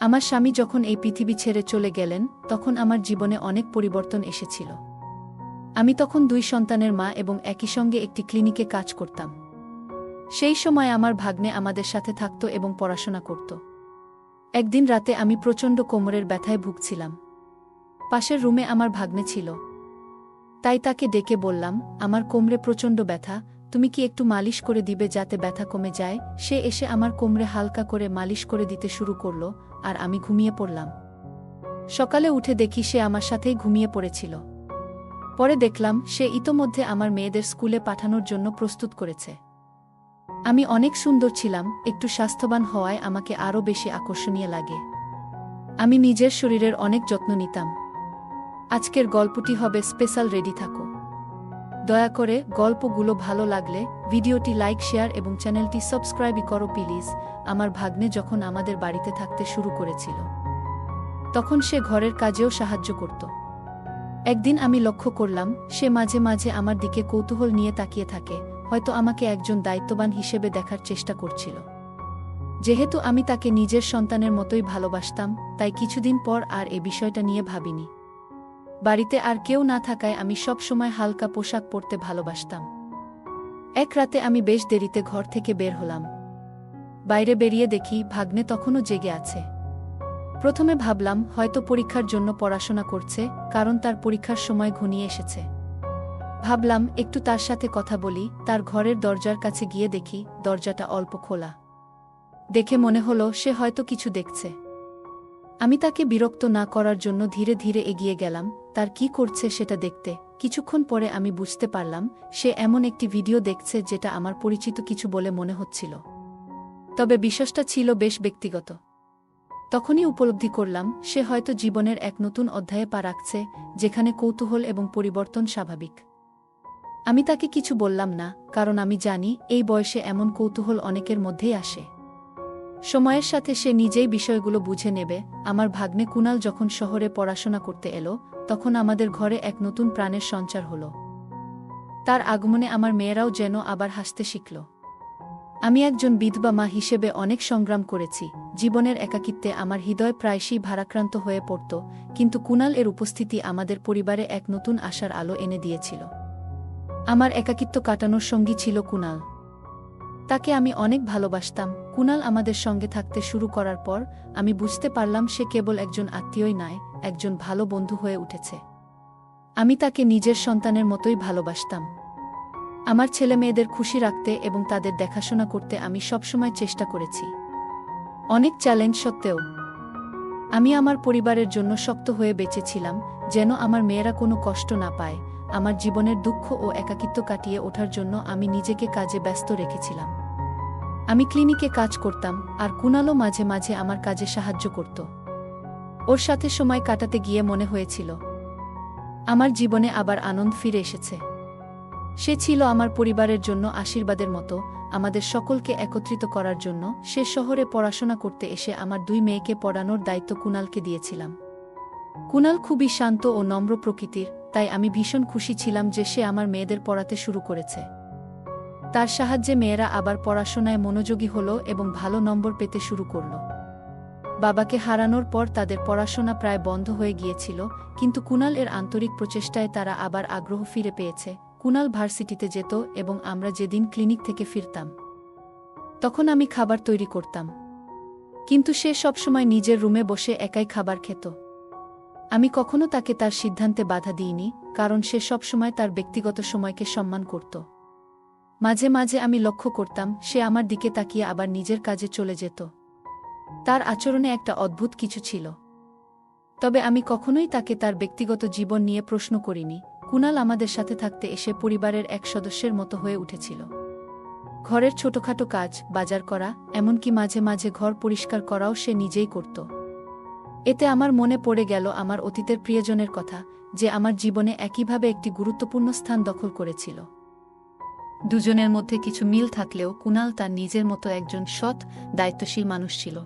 আমার স্বামী যখন এই পৃথিবী ছেড়ে চলে গেলেন তখন আমার জীবনে অনেক পরিবর্তন এসেছিল। আমি তখন 2 সন্তানের মা এবং একই সঙ্গে একটি ক্লিনিকে কাজ করতাম। সেই সময় আমার ভাগ্নে আমাদের সাথে থাকত এবং পড়াশোনা করত। একদিন রাতে আমি প্রচণ্ড কোমরের ব্যথায় ভুগছিলাম। পাশের রুমে আমার ভাগ্নে ছিল। তাই তাকে ডেকে বললাম, আমার কোমরে প্রচণ্ড ব্যথা, তুমি কি একটু মালিশ করে দিবে যাতে ব্যথা কমে যায়? সে এসে আমার কোমরে হালকা করে মালিশ করে দিতে শুরু করল, আর আমি ঘুমিয়ে পড়লাম। সকালে উঠে দেখি সে আমার সাথেই ঘুমিয়ে পড়েছিল। পরে দেখলাম সে ইতোমধ্যে আমার মেয়েদের স্কুলে পাঠানোর জন্য প্রস্তুত করেছে। আমি অনেক সুন্দর ছিলাম, একটু স্বাস্থ্যবান হওয়ায় আমাকে আরও বেশি আকর্ষণীয় লাগে। আমি নিজের শরীরের অনেক যত্ন নিতাম। আজকের গল্পটি হবে স্পেশাল, রেডি থাকো। দয়া করে গল্পগুলো ভালো লাগলে ভিডিওটি লাইক, শেয়ার এবং চ্যানেলটি সাবস্ক্রাইব করো প্লিজ। আমার ভাগ্নে যখন আমাদের বাড়িতে থাকতে শুরু করেছিল তখন সে ঘরের কাজেও সাহায্য করত। একদিন আমি লক্ষ্য করলাম সে মাঝে মাঝে আমার দিকে কৌতূহল নিয়ে তাকিয়ে থাকে, হয়তো আমাকে একজন দায়িত্ববান হিসেবে দেখার চেষ্টা করছিল। যেহেতু আমি তাকে নিজের সন্তানের মতোই ভালোবাসতাম, তাই কিছুদিন পর আর এ বিষয়টা নিয়ে ভাবিনি। বাড়িতে আর কেউ না থাকায় আমি সব সময় হালকা পোশাক পরতে ভালোবাসতাম। এক রাতে আমি বেশ দেরিতে ঘর থেকে বের হলাম। বাইরে বেরিয়ে দেখি ভাগ্নে তখনও জেগে আছে। প্রথমে ভাবলাম হয়তো পরীক্ষার জন্য পড়াশোনা করছে, কারণ তার পরীক্ষার সময় ঘনিয়ে এসেছে। ভাবলাম একটু তার সাথে কথা বলি। তার ঘরের দরজার কাছে গিয়ে দেখি দরজাটা অল্প খোলা। দেখে মনে হলো সে হয়তো কিছু দেখছে। আমি তাকে বিরক্ত না করার জন্য ধীরে ধীরে এগিয়ে গেলাম তার কি করছে সেটা দেখতে। কিছুক্ষণ পরে আমি বুঝতে পারলাম সে এমন একটি ভিডিও দেখছে যেটা আমার পরিচিত কিছু বলে মনে হচ্ছিল, তবে বিষয়টা ছিল বেশ ব্যক্তিগত। তখনই উপলব্ধি করলাম সে হয়তো জীবনের এক নতুন অধ্যায়ে পা রাখছে, যেখানে কৌতূহল এবং পরিবর্তন স্বাভাবিক। আমি তাকে কিছু বললাম না, কারণ আমি জানি এই বয়সে এমন কৌতূহল অনেকের মধ্যেই আসে। সময়ের সাথে সে নিজেই বিষয়গুলো বুঝে নেবে। আমার ভাগ্নে কুনাল যখন শহরে পড়াশোনা করতে এলো তখন আমাদের ঘরে এক নতুন প্রাণের সঞ্চার হলো। তার আগমনে আমার মেয়েরাও যেন আবার হাসতে শিখল। আমি একজন বিধবা মা হিসেবে অনেক সংগ্রাম করেছি। জীবনের একাকিত্বে আমার হৃদয় প্রায়শই ভারাক্রান্ত হয়ে পড়ত, কিন্তু কুনাল এর উপস্থিতি আমাদের পরিবারে এক নতুন আশার আলো এনে দিয়েছিল। আমার একাকিত্ব কাটানোর সঙ্গী ছিল কুনাল। তাকে আমি অনেক ভালোবাসতাম। কুনাল আমাদের সঙ্গে থাকতে শুরু করার পর আমি বুঝতে পারলাম সে কেবল একজন আত্মীয়ই নয়, একজন ভালো বন্ধু হয়ে উঠেছে। আমি তাকে নিজের সন্তানের মতোই ভালোবাসতাম। আমার ছেলে মেয়েদের খুশি রাখতে এবং তাদের দেখাশোনা করতে আমি সবসময় চেষ্টা করেছি। অনেক চ্যালেঞ্জ সত্ত্বেও আমি আমার পরিবারের জন্য শক্ত হয়ে বেঁচেছিলাম, যেন আমার মেয়েরা কোনো কষ্ট না পায়। আমার জীবনের দুঃখ ও একাকিত্ব কাটিয়ে ওঠার জন্য আমি নিজেকে কাজে ব্যস্ত রেখেছিলাম। আমি ক্লিনিকে কাজ করতাম, আর কুনালও মাঝে মাঝে আমার কাজে সাহায্য করত। ওর সাথে সময় কাটাতে গিয়ে মনে হয়েছিল আমার জীবনে আবার আনন্দ ফিরে এসেছে। সে ছিল আমার পরিবারের জন্য আশীর্বাদের মতো, আমাদের সকলকে একত্রিত করার জন্য। সে শহরে পড়াশোনা করতে এসে আমার 2 মেয়েকে পড়ানোর দায়িত্ব কুনালকে দিয়েছিলাম। কুনাল খুবই শান্ত ও নম্র প্রকৃতির, তাই আমি ভীষণ খুশি ছিলাম যে সে আমার মেয়েদের পড়াতে শুরু করেছে। তার সাহায্যে মেয়েরা আবার পড়াশোনায় মনোযোগী হলো এবং ভালো নম্বর পেতে শুরু করল। বাবাকে হারানোর পর তাদের পড়াশোনা প্রায় বন্ধ হয়ে গিয়েছিল, কিন্তু কুনাল এর আন্তরিক প্রচেষ্টায় তারা আবার আগ্রহ ফিরে পেয়েছে। কুনাল ভার্সিটিতে যেত এবং আমরা যেদিন ক্লিনিক থেকে ফিরতাম তখন আমি খাবার তৈরি করতাম, কিন্তু সে সবসময় নিজের রুমে বসে একাই খাবার খেত। আমি কখনো তাকে তার সিদ্ধান্তে বাধা দিইনি, কারণ সে সবসময় তার ব্যক্তিগত সময়কে সম্মান করত। মাঝে মাঝে আমি লক্ষ্য করতাম সে আমার দিকে তাকিয়ে আবার নিজের কাজে চলে যেত। তার আচরণে একটা অদ্ভুত কিছু ছিল, তবে আমি কখনোই তাকে তার ব্যক্তিগত জীবন নিয়ে প্রশ্ন করিনি। কুনাল আমাদের সাথে থাকতে এসে পরিবারের এক সদস্যের মতো হয়ে উঠেছিল। ঘরের ছোটখাটো কাজ, বাজার করা, এমনকি মাঝে মাঝে ঘর পরিষ্কার করাও সে নিজেই করত। এতে আমার মনে পড়ে গেল আমার অতীতের প্রিয়জনের কথা, যে আমার জীবনে একইভাবে একটি গুরুত্বপূর্ণ স্থান দখল করেছিল। দুজনের মধ্যে কিছু মিল থাকলেও কুনাল তার নিজের মতো একজন সৎ, দায়িত্বশীল মানুষ ছিল।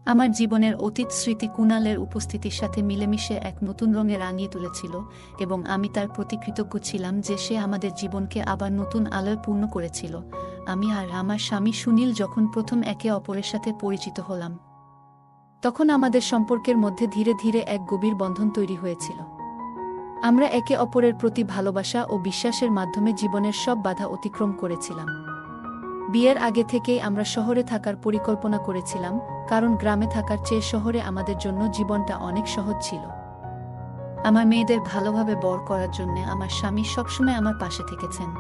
আমার জীবনের অতীত স্মৃতি কুনালের উপস্থিতির সাথে মিলেমিশে এক নতুন রঙে রাঙিয়ে তুলেছিল, এবং আমি তার প্রতি কৃতজ্ঞ ছিলাম যে সে আমাদের জীবনকে আবার নতুন আলোয় পূর্ণ করেছিল। আমি আর আমার স্বামী সুনীল যখন প্রথম একে অপরের সাথে পরিচিত হলাম তখন আমাদের সম্পর্কের মধ্যে ধীরে ধীরে এক গভীর বন্ধন তৈরি হয়েছিল। আমরা একে অপরের প্রতি ভালোবাসা ও বিশ্বাসের মাধ্যমে জীবনের সব বাধা অতিক্রম করেছিলাম। বিয়ের আগে থেকেই আমরা শহরে থাকার পরিকল্পনা করেছিলাম, কারণ গ্রামে থাকার চেয়ে শহরে আমাদের জন্য জীবনটা অনেক সহজ ছিল। আমার মেয়েদের ভালোভাবে বড় করার জন্য আমার স্বামী সবসময় আমার পাশে থেকেছেন।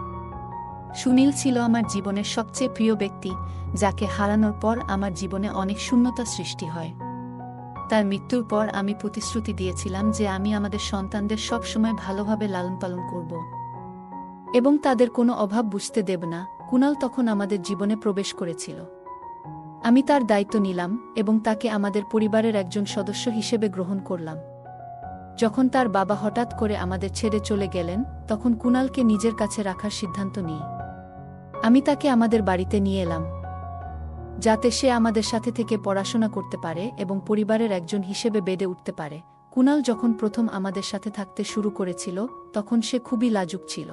সুনীল ছিল আমার জীবনের সবচেয়ে প্রিয় ব্যক্তি, যাকে হারানোর পর আমার জীবনে অনেক শূন্যতা সৃষ্টি হয়। তার মৃত্যুর পর আমি প্রতিশ্রুতি দিয়েছিলাম যে আমি আমাদের সন্তানদের সবসময় ভালোভাবে লালন পালন করব এবং তাদের কোনো অভাব বুঝতে দেব না। কুনাল তখন আমাদের জীবনে প্রবেশ করেছিল। আমি তার দায়িত্ব নিলাম এবং তাকে আমাদের পরিবারের একজন সদস্য হিসেবে গ্রহণ করলাম। যখন তার বাবা হঠাৎ করে আমাদের ছেড়ে চলে গেলেন, তখন কুনালকে নিজের কাছে রাখার সিদ্ধান্ত নিই। আমি তাকে আমাদের বাড়িতে নিয়ে এলাম, যাতে সে আমাদের সাথে থেকে পড়াশোনা করতে পারে এবং পরিবারের একজন হিসেবে বেড়ে উঠতে পারে। কুনাল যখন প্রথম আমাদের সাথে থাকতে শুরু করেছিল, তখন সে খুবই লাজুক ছিল।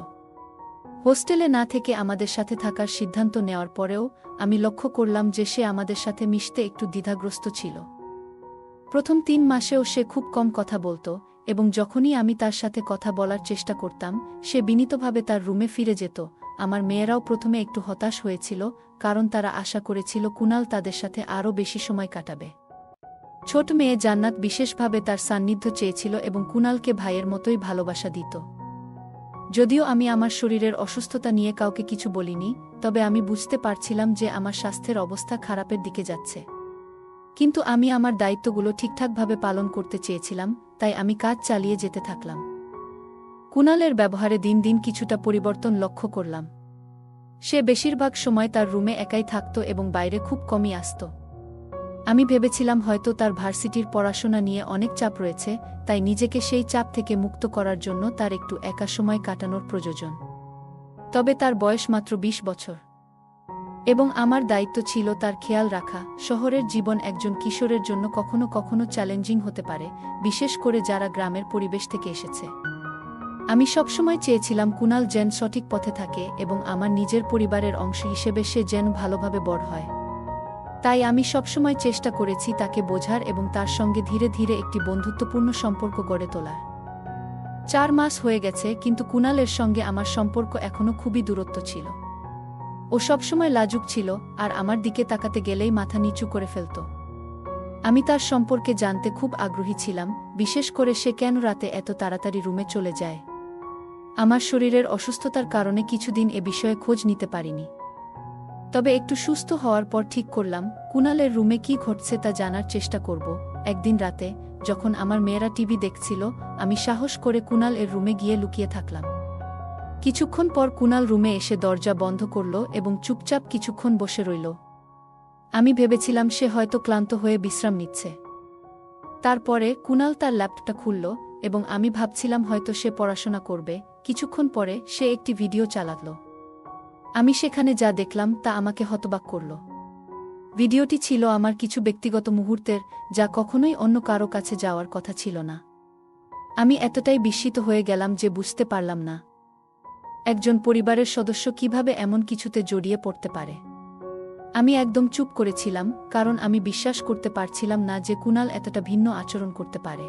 হোস্টেলে না থেকে আমাদের সাথে থাকার সিদ্ধান্ত নেওয়ার পরেও আমি লক্ষ্য করলাম যে সে আমাদের সাথে মিশতে একটু দ্বিধাগ্রস্ত ছিল। প্রথম 3 মাসেও সে খুব কম কথা বলত এবং যখনই আমি তার সাথে কথা বলার চেষ্টা করতাম, সে বিনীতভাবে তার রুমে ফিরে যেত। আমার মেয়েরাও প্রথমে একটু হতাশ হয়েছিল, কারণ তারা আশা করেছিল কুনাল তাদের সাথে আরও বেশি সময় কাটাবে। ছোট মেয়ে জান্নাত বিশেষভাবে তার সান্নিধ্য চেয়েছিল এবং কুনালকে ভাইয়ের মতোই ভালোবাসা দিত। যদিও আমি আমার শরীরের অসুস্থতা নিয়ে কাউকে কিছু বলিনি, তবে আমি বুঝতে পারছিলাম যে আমার স্বাস্থ্যের অবস্থা খারাপের দিকে যাচ্ছে। কিন্তু আমি আমার দায়িত্বগুলো ঠিকঠাকভাবে পালন করতে চেয়েছিলাম, তাই আমি কাজ চালিয়ে যেতে থাকলাম। কুনালের ব্যবহারে দিন দিন কিছুটা পরিবর্তন লক্ষ্য করলাম। সে বেশিরভাগ সময় তার রুমে একাই থাকত এবং বাইরে খুব কমই আসত। আমি ভেবেছিলাম হয়তো তার ভার্সিটির পড়াশোনা নিয়ে অনেক চাপ রয়েছে, তাই নিজেকে সেই চাপ থেকে মুক্ত করার জন্য তার একটু একা সময় কাটানোর প্রয়োজন। তবে তার বয়স মাত্র 20 বছর এবং আমার দায়িত্ব ছিল তার খেয়াল রাখা। শহরের জীবন একজন কিশোরের জন্য কখনো কখনো চ্যালেঞ্জিং হতে পারে, বিশেষ করে যারা গ্রামের পরিবেশ থেকে এসেছে। আমি সবসময় চেয়েছিলাম কুনাল যেন সঠিক পথে থাকে এবং আমার নিজের পরিবারের অংশ হিসেবে সে যেন ভালোভাবে বড় হয়। তাই আমি সবসময় চেষ্টা করেছি তাকে বোঝার এবং তার সঙ্গে ধীরে ধীরে একটি বন্ধুত্বপূর্ণ সম্পর্ক গড়ে তোলার। 4 মাস হয়ে গেছে, কিন্তু কুনালের সঙ্গে আমার সম্পর্ক এখনও খুবই দূরত্ব ছিল। ও সবসময় লাজুক ছিল আর আমার দিকে তাকাতে গেলেই মাথা নিচু করে ফেলত। আমি তার সম্পর্কে জানতে খুব আগ্রহী ছিলাম, বিশেষ করে সে কেন রাতে এত তাড়াতাড়ি রুমে চলে যায়। আমার শরীরের অসুস্থতার কারণে কিছুদিন এ বিষয়ে খোঁজ নিতে পারিনি। তবে একটু সুস্থ হওয়ার পর ঠিক করলাম কুনালের রুমে কি ঘটছে তা জানার চেষ্টা করব। একদিন রাতে যখন আমার মেয়েরা টিভি দেখছিল, আমি সাহস করে কুনাল এর রুমে গিয়ে লুকিয়ে থাকলাম। কিছুক্ষণ পর কুনাল রুমে এসে দরজা বন্ধ করল এবং চুপচাপ কিছুক্ষণ বসে রইল। আমি ভেবেছিলাম সে হয়তো ক্লান্ত হয়ে বিশ্রাম নিচ্ছে। তারপরে কুনাল তার ল্যাপটপটা খুলল এবং আমি ভাবছিলাম হয়তো সে পড়াশোনা করবে। কিছুক্ষণ পরে সে একটি ভিডিও চালালো। আমি সেখানে যা দেখলাম তা আমাকে হতবাক করল। ভিডিওটি ছিল আমার কিছু ব্যক্তিগত মুহূর্তের, যা কখনোই অন্য কারো কাছে যাওয়ার কথা ছিল না। আমি এতটাই বিস্মিত হয়ে গেলাম যে বুঝতে পারলাম না একজন পরিবারের সদস্য কিভাবে এমন কিছুতে জড়িয়ে পড়তে পারে। আমি একদম চুপ করেছিলাম, কারণ আমি বিশ্বাস করতে পারছিলাম না যে কুনাল এতটা ভিন্ন আচরণ করতে পারে।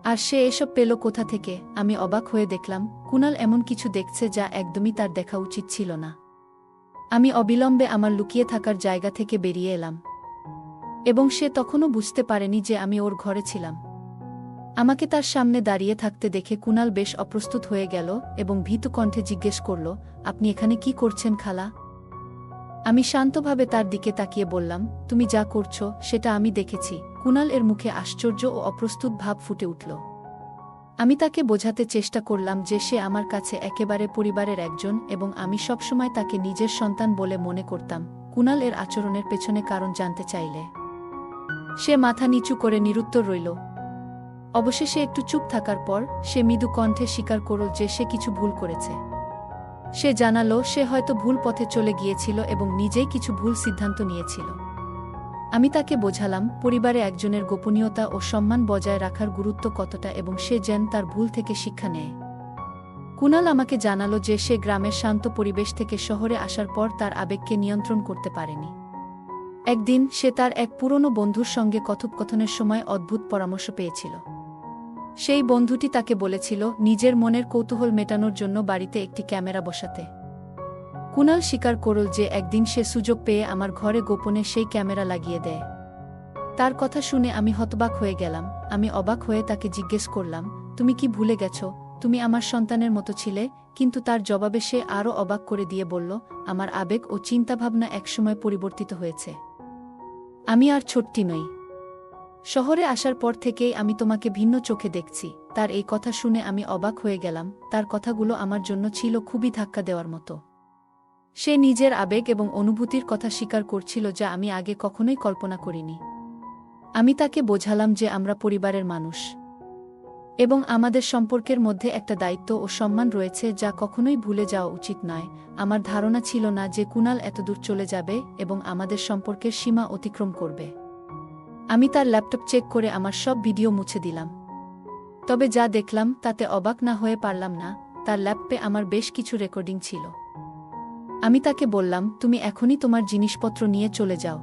আর সে এসব পেল কোথা থেকে? আমি অবাক হয়ে দেখলাম কুনাল এমন কিছু দেখছে যা একদমই তার দেখা উচিত ছিল না। আমি অবিলম্বে আমার লুকিয়ে থাকার জায়গা থেকে বেরিয়ে এলাম এবং সে তখনও বুঝতে পারেনি যে আমি ওর ঘরে ছিলাম। আমাকে তার সামনে দাঁড়িয়ে থাকতে দেখে কুনাল বেশ অপ্রস্তুত হয়ে গেল এবং ভীতু কণ্ঠে জিজ্ঞেস করল, আপনি এখানে কি করছেন খালা? আমি শান্তভাবে তার দিকে তাকিয়ে বললাম, তুমি যা করছো সেটা আমি দেখেছি। কুনাল এর মুখে আশ্চর্য ও অপ্রস্তুত ভাব ফুটে উঠল। আমি তাকে বোঝাতে চেষ্টা করলাম যে সে আমার কাছে একেবারে পরিবারের একজন এবং আমি সবসময় তাকে নিজের সন্তান বলে মনে করতাম। কুনাল এর আচরণের পেছনে কারণ জানতে চাইলে সে মাথা নিচু করে নিরুত্তর রইল। অবশেষে একটু চুপ থাকার পর সে মৃদু কণ্ঠে স্বীকার করল যে সে কিছু ভুল করেছে। সে জানালো সে হয়তো ভুল পথে চলে গিয়েছিল এবং নিজেই কিছু ভুল সিদ্ধান্ত নিয়েছিল। আমি তাকে বোঝালাম পরিবারে একজনের গোপনীয়তা ও সম্মান বজায় রাখার গুরুত্ব কতটা এবং সে যেন তার ভুল থেকে শিক্ষা নেয়। কুনাল আমাকে জানালো যে সে গ্রামের শান্ত পরিবেশ থেকে শহরে আসার পর তার আবেগকে নিয়ন্ত্রণ করতে পারেনি। একদিন সে তার এক পুরনো বন্ধুর সঙ্গে কথোপকথনের সময় অদ্ভুত পরামর্শ পেয়েছিল। সেই বন্ধুটি তাকে বলেছিল নিজের মনের কৌতূহল মেটানোর জন্য বাড়িতে একটি ক্যামেরা বসাতে। কুনাল স্বীকার করল যে একদিন সে সুযোগ পেয়ে আমার ঘরে গোপনে সেই ক্যামেরা লাগিয়ে দেয়। তার কথা শুনে আমি হতবাক হয়ে গেলাম। আমি অবাক হয়ে তাকে জিজ্ঞেস করলাম, তুমি কি ভুলে গেছ তুমি আমার সন্তানের মতো ছিলে? কিন্তু তার জবাবে সে আরও অবাক করে দিয়ে বলল, আমার আবেগ ও চিন্তাভাবনা একসময় পরিবর্তিত হয়েছে। আমি আর ছোট্টি নই। শহরে আসার পর থেকেই আমি তোমাকে ভিন্ন চোখে দেখছি। তার এই কথা শুনে আমি অবাক হয়ে গেলাম। তার কথাগুলো আমার জন্য ছিল খুবই ধাক্কা দেওয়ার মতো। সে নিজের আবেগ এবং অনুভূতির কথা স্বীকার করছিল যা আমি আগে কখনোই কল্পনা করিনি। আমি তাকে বোঝালাম যে আমরা পরিবারের মানুষ এবং আমাদের সম্পর্কের মধ্যে একটা দায়িত্ব ও সম্মান রয়েছে যা কখনোই ভুলে যাওয়া উচিত নয়। আমার ধারণা ছিল না যে কুনাল এতদূর চলে যাবে এবং আমাদের সম্পর্কের সীমা অতিক্রম করবে। আমি তার ল্যাপটপ চেক করে আমার সব ভিডিও মুছে দিলাম। তবে যা দেখলাম তাতে অবাক না হয়ে পারলাম না। তার ল্যাপটপে আমার বেশ কিছু রেকর্ডিং ছিল। আমি তাকে বললাম, তুমি এখনই তোমার জিনিসপত্র নিয়ে চলে যাও।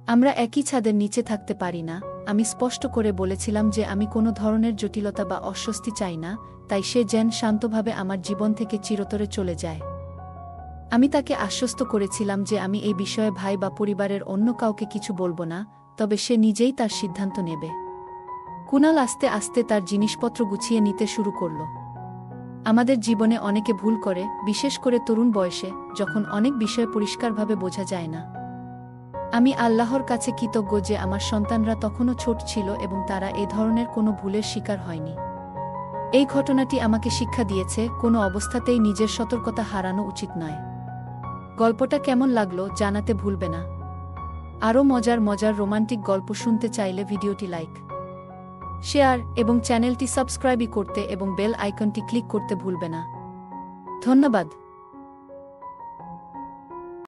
আমরা একই ছাদের নিচে থাকতে পারি না। আমি স্পষ্ট করে বলেছিলাম যে আমি কোনো ধরনের জটিলতা বা অস্বস্তি চাই না, তাই সে যেন শান্তভাবে আমার জীবন থেকে চিরতরে চলে যায়। আমি তাকে আশ্বস্ত করেছিলাম যে আমি এই বিষয়ে ভাই বা পরিবারের অন্য কাউকে কিছু বলবো না, তবে সে নিজেই তার সিদ্ধান্ত নেবে। কুনাল আস্তে আস্তে তার জিনিসপত্র গুছিয়ে নিতে শুরু করল। আমাদের জীবনে অনেকে ভুল করে, বিশেষ করে তরুণ বয়সে, যখন অনেক বিষয় পরিষ্কারভাবে বোঝা যায় না। আমি আল্লাহর কাছে কৃতজ্ঞ যে আমার সন্তানরা তখনও ছোট ছিল এবং তারা এ ধরনের কোনো ভুলের শিকার হয়নি। এই ঘটনাটি আমাকে শিক্ষা দিয়েছে কোনো অবস্থাতেই নিজের সতর্কতা হারানো উচিত নয়। গল্পটা কেমন লাগলো জানাতে ভুলবে না। আরও মজার মজার রোমান্টিক গল্প শুনতে চাইলে ভিডিওটি লাইক, শেয়ার এবং চ্যানেলটি সাবস্ক্রাইব করতে এবং বেল আইকনটি ক্লিক করতে ভুলবে না। ধন্যবাদ।